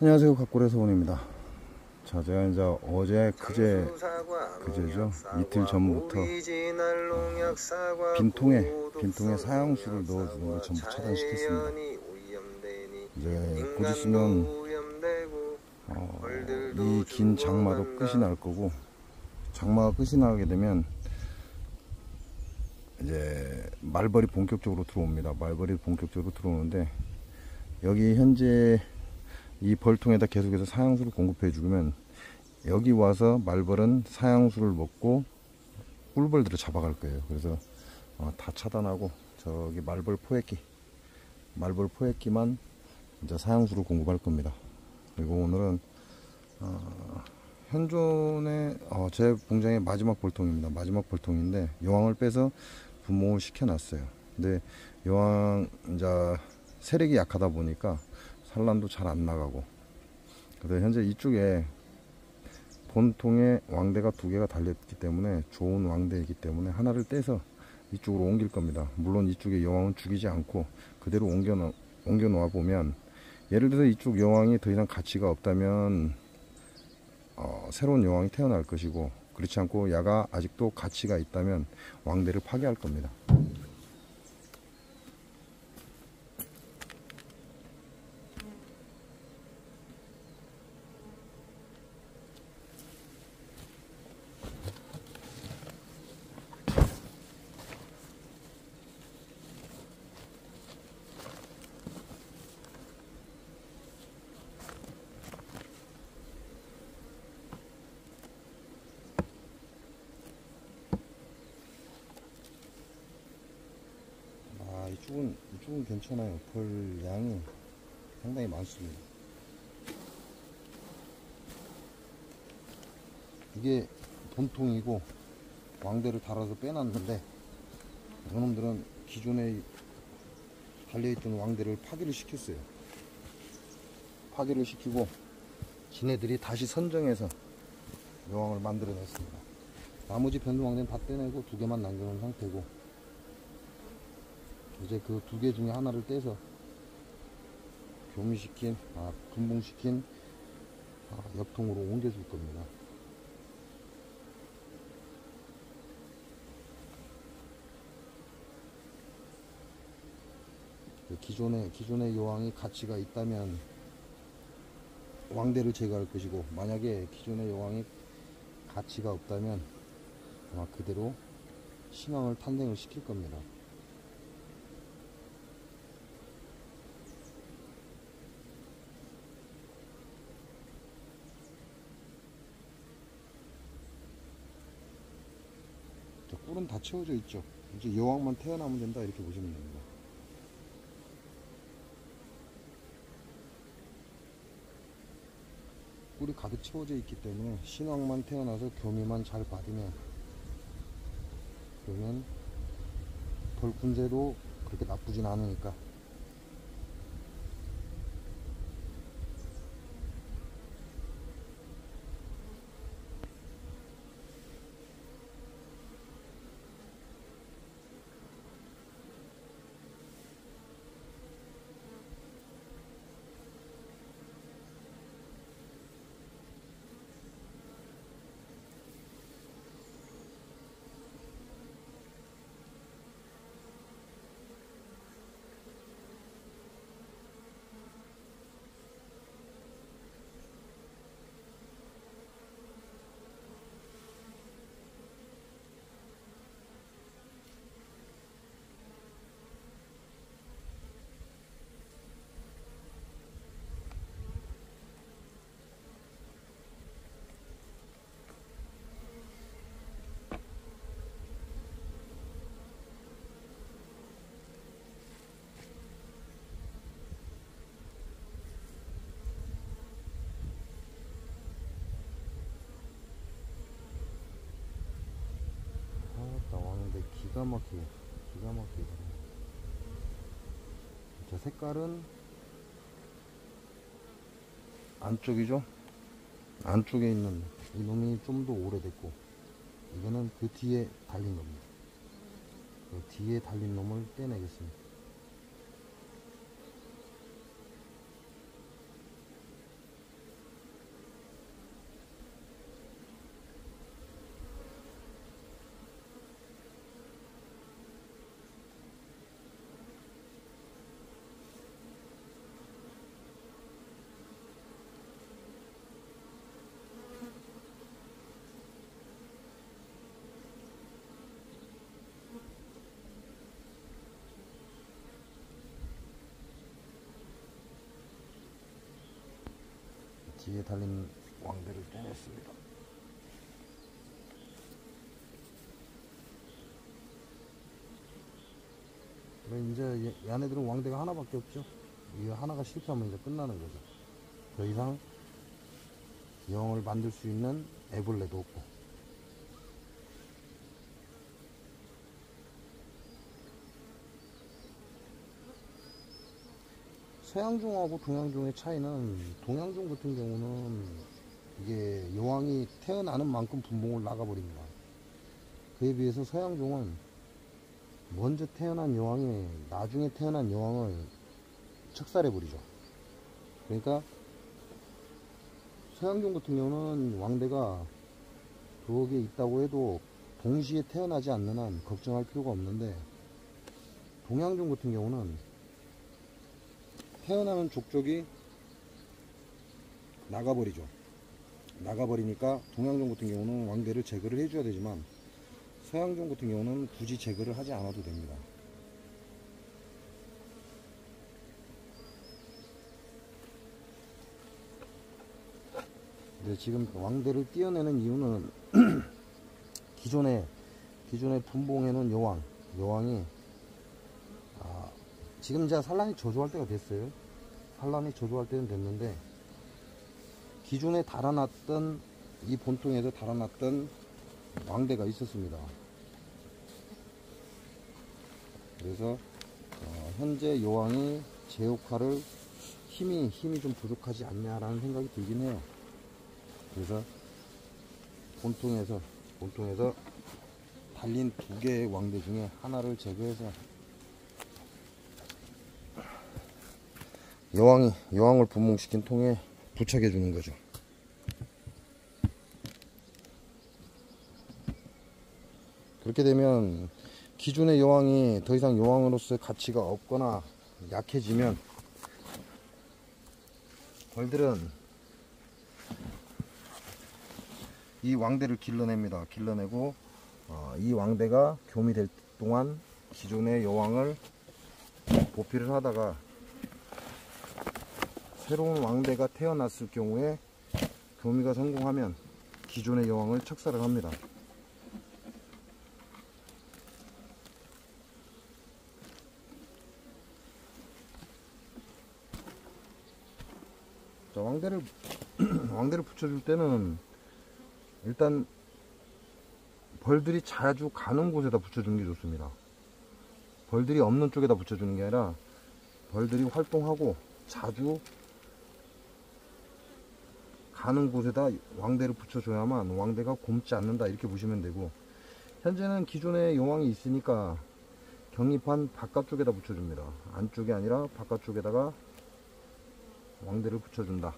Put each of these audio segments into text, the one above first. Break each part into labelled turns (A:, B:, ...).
A: 안녕하세요. 각골의서원입니다. 자, 제가 이제 어제 그제죠. 이틀 전부터 빈통에 사형수를 넣어주는 걸 전부 차단시켰습니다. 이제 곧 있으면 이 긴 장마도 끝이 날 거고, 장마가 끝이 나게 되면 이제 말벌이 본격적으로 들어옵니다. 말벌이 본격적으로 들어오는데, 여기 현재 이 벌통에다 계속해서 사형수를 공급해 주면 여기 와서 말벌은 사형수를 먹고 꿀벌들을 잡아갈 거예요. 그래서 다 차단하고 저기 말벌 포획기만 이제 사형수를 공급할 겁니다. 그리고 오늘은 현존의 제 공장의 마지막 벌통입니다. 마지막 벌통인데 여왕을 빼서 분봉을 시켜놨어요. 근데 여왕 이제 세력이 약하다 보니까 산란도 잘 안 나가고, 그래서 현재 이쪽에 본통에 왕대가 2개가 달렸기 때문에 좋은 왕대이기 때문에 하나를 떼서 이쪽으로 옮길 겁니다. 물론 이쪽에 여왕은 죽이지 않고 그대로 옮겨 놓아 보면, 예를 들어서 이쪽 여왕이 더 이상 가치가 없다면 새로운 여왕이 태어날 것이고, 그렇지 않고 야가 아직도 가치가 있다면 왕대를 파괴할 겁니다. 이쪽은 괜찮아요. 벌 양이 상당히 많습니다. 이게 본통이고 왕대를 달아서 빼놨는데, 이놈들은 기존에 달려있던 왕대를 파괴를 시켰어요. 파괴를 시키고 지네들이 다시 선정해서 여왕을 만들어냈습니다. 나머지 변종 왕대는 다 떼내고 2개만 남겨놓은 상태고, 이제 그 2개 중에 하나를 떼서 분봉시킨 옆통으로 옮겨줄 겁니다. 기존의 여왕이 가치가 있다면 왕대를 제거할 것이고, 만약에 기존의 여왕이 가치가 없다면 아마 그대로 신왕을 탄생을 시킬 겁니다. 꿀은 다 채워져 있죠. 이제 여왕만 태어나면 된다, 이렇게 보시면 됩니다. 꿀이 가득 채워져 있기 때문에 신왕만 태어나서 교미만 잘 받으면, 그러면 벌군제도 그렇게 나쁘진 않으니까. 나왔는데 기가 막히게 저 색깔은 안쪽이죠. 안쪽에 있는 이놈이 좀 더 오래됐고, 이거는 그 뒤에 달린 겁니다. 그 뒤에 달린 놈을 떼내겠습니다. 뒤에 달린 왕대를 떼냈습니다. 이제 얘네들은 왕대가 하나밖에 없죠. 이 하나가 실패하면 이제 끝나는 거죠. 더 이상 여왕을 만들 수 있는 애벌레도 없고. 서양종하고 동양종의 차이는, 동양종 같은 경우는 이게 여왕이 태어나는 만큼 분봉을 나가버립니다. 그에 비해서 서양종은 먼저 태어난 여왕이 나중에 태어난 여왕을 척살해버리죠. 그러니까 서양종 같은 경우는 왕대가 거기에 있다고 해도 동시에 태어나지 않는 한 걱정할 필요가 없는데, 동양종 같은 경우는 태어나는 족족이 나가버리죠. 나가버리니까 동양종 같은 경우는 왕대를 제거를 해줘야 되지만, 서양종 같은 경우는 굳이 제거를 하지 않아도 됩니다. 근데 지금 왕대를 띄어내는 이유는 기존에 분봉해놓은 여왕이 지금 이제 산란이 저조할 때가 됐어요. 산란이 저조할 때는 됐는데, 기존에 달아났던, 이 본통에서 달아났던 왕대가 있었습니다. 그래서 현재 여왕이 제 역할을 힘이 좀 부족하지 않냐라는 생각이 들긴 해요. 그래서 본통에서 달린 2개의 왕대 중에 하나를 제거해서 여왕을 분봉시킨 통에 부착해 주는 거죠. 그렇게 되면 기존의 여왕이 더 이상 여왕으로서의 가치가 없거나 약해지면 벌들은 이 왕대를 길러냅니다. 길러내고 이 왕대가 교미될 동안 기존의 여왕을 보필을 하다가 새로운 왕대가 태어났을 경우에 교미가 성공하면 기존의 여왕을 척살을 합니다. 자, 왕대를 붙여줄 때는 일단 벌들이 자주 가는 곳에다 붙여주는 게 좋습니다. 벌들이 없는 쪽에다 붙여주는 게 아니라 벌들이 활동하고 자주 가는 곳에다 왕대를 붙여줘야만 왕대가 곪지 않는다, 이렇게 보시면 되고, 현재는 기존에 여왕이 있으니까 경립한 바깥쪽에다 붙여줍니다. 안쪽이 아니라 바깥쪽에다가 왕대를 붙여준다.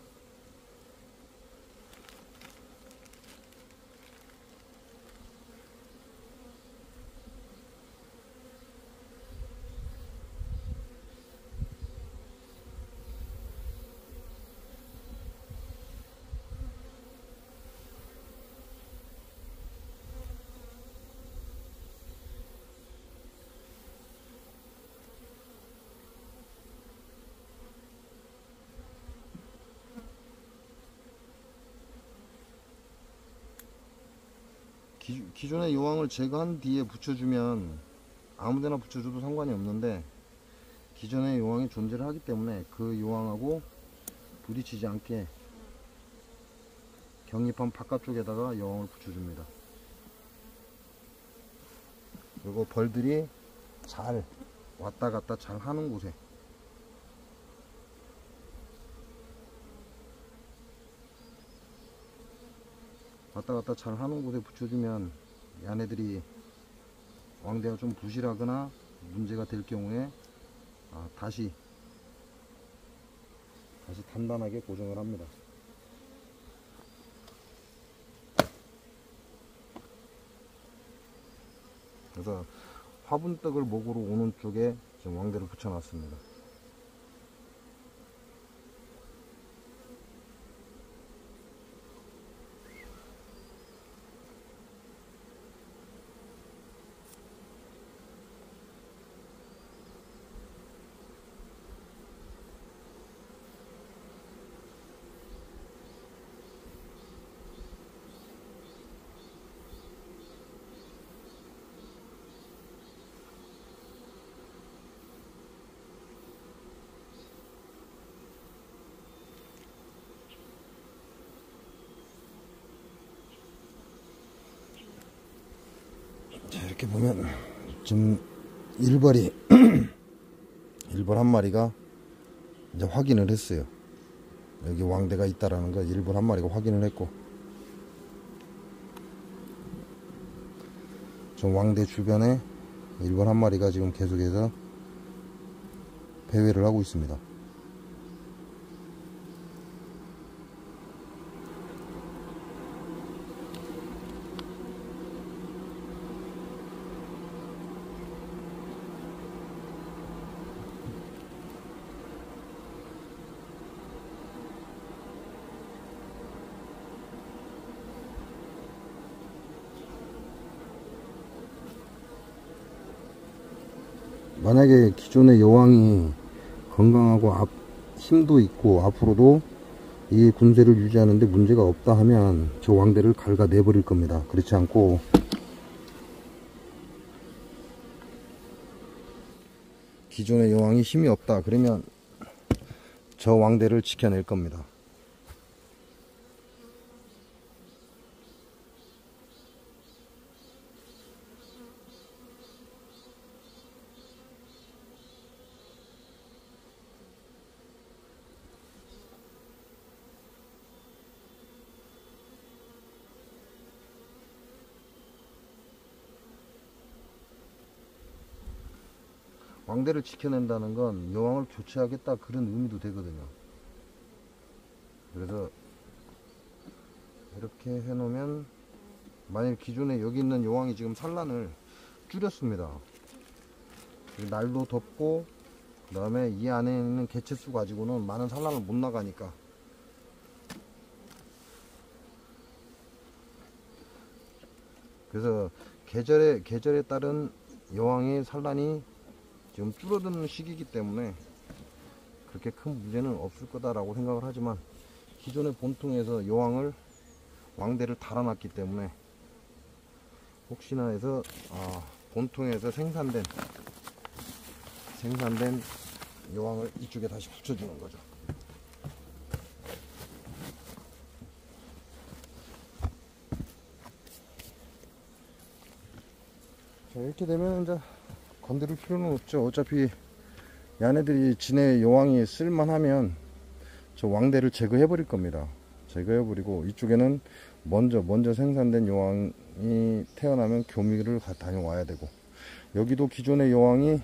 A: 기존의 여왕을 제거한 뒤에 붙여주면 아무데나 붙여줘도 상관이 없는데, 기존의 여왕이 존재를 하기 때문에 그 여왕하고 부딪히지 않게 경립한 바깥쪽에다가 여왕을 붙여줍니다. 그리고 벌들이 잘 왔다 갔다 잘 하는 곳에, 왔다 갔다 잘 하는 곳에 붙여주면 얘네들이 왕대가 좀 부실하거나 문제가 될 경우에 다시 단단하게 고정을 합니다. 그래서 화분떡을 목으로 오는 쪽에 지금 왕대를 붙여 놨습니다. 이렇게 보면 지금 일벌이 일벌 한 마리가 이제 확인을 했어요. 여기 왕대가 있다라는 거 일벌 한 마리가 확인을 했고, 저 왕대 주변에 일벌 한 마리가 지금 계속해서 배회를 하고 있습니다. 만약에 기존의 여왕이 건강하고 힘도 있고 앞으로도 이 군세를 유지하는데 문제가 없다 하면 저 왕대를 갉아내 버릴 겁니다. 그렇지 않고 기존의 여왕이 힘이 없다 그러면 저 왕대를 지켜낼 겁니다. 왕대를 지켜낸다는 건 여왕을 교체하겠다 그런 의미도 되거든요. 그래서 이렇게 해놓으면 만약 기존에 여기 있는 여왕이 지금 산란을 줄였습니다. 날도 덥고 그 다음에 이 안에 있는 개체수 가지고는 많은 산란을 못 나가니까 그래서 계절에 따른 여왕의 산란이 지금 줄어드는 시기이기 때문에 그렇게 큰 문제는 없을 거다라고 생각을 하지만 기존의 본통에서 왕대를 달아놨기 때문에 혹시나 해서 본통에서 생산된 여왕을 이쪽에 다시 붙여주는 거죠. 자, 이렇게 되면 이제 건드릴 필요는 없죠. 어차피 얘네들이 지네 여왕이 쓸만하면 저 왕대를 제거해 버릴 겁니다. 제거해 버리고 이쪽에는 먼저 생산된 여왕이 태어나면 교미를 다녀와야 되고, 여기도 기존의 여왕이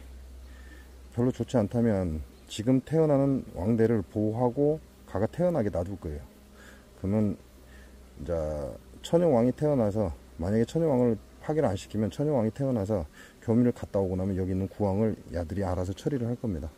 A: 별로 좋지 않다면 지금 태어나는 왕대를 보호하고 가가 태어나게 놔둘 거예요. 그러면 이제 처녀왕이 태어나서, 만약에 처녀왕을 파괴를 안 시키면 처녀왕이 태어나서 교미를 갔다 오고 나면 여기 있는 구왕을 야들이 알아서 처리를 할 겁니다.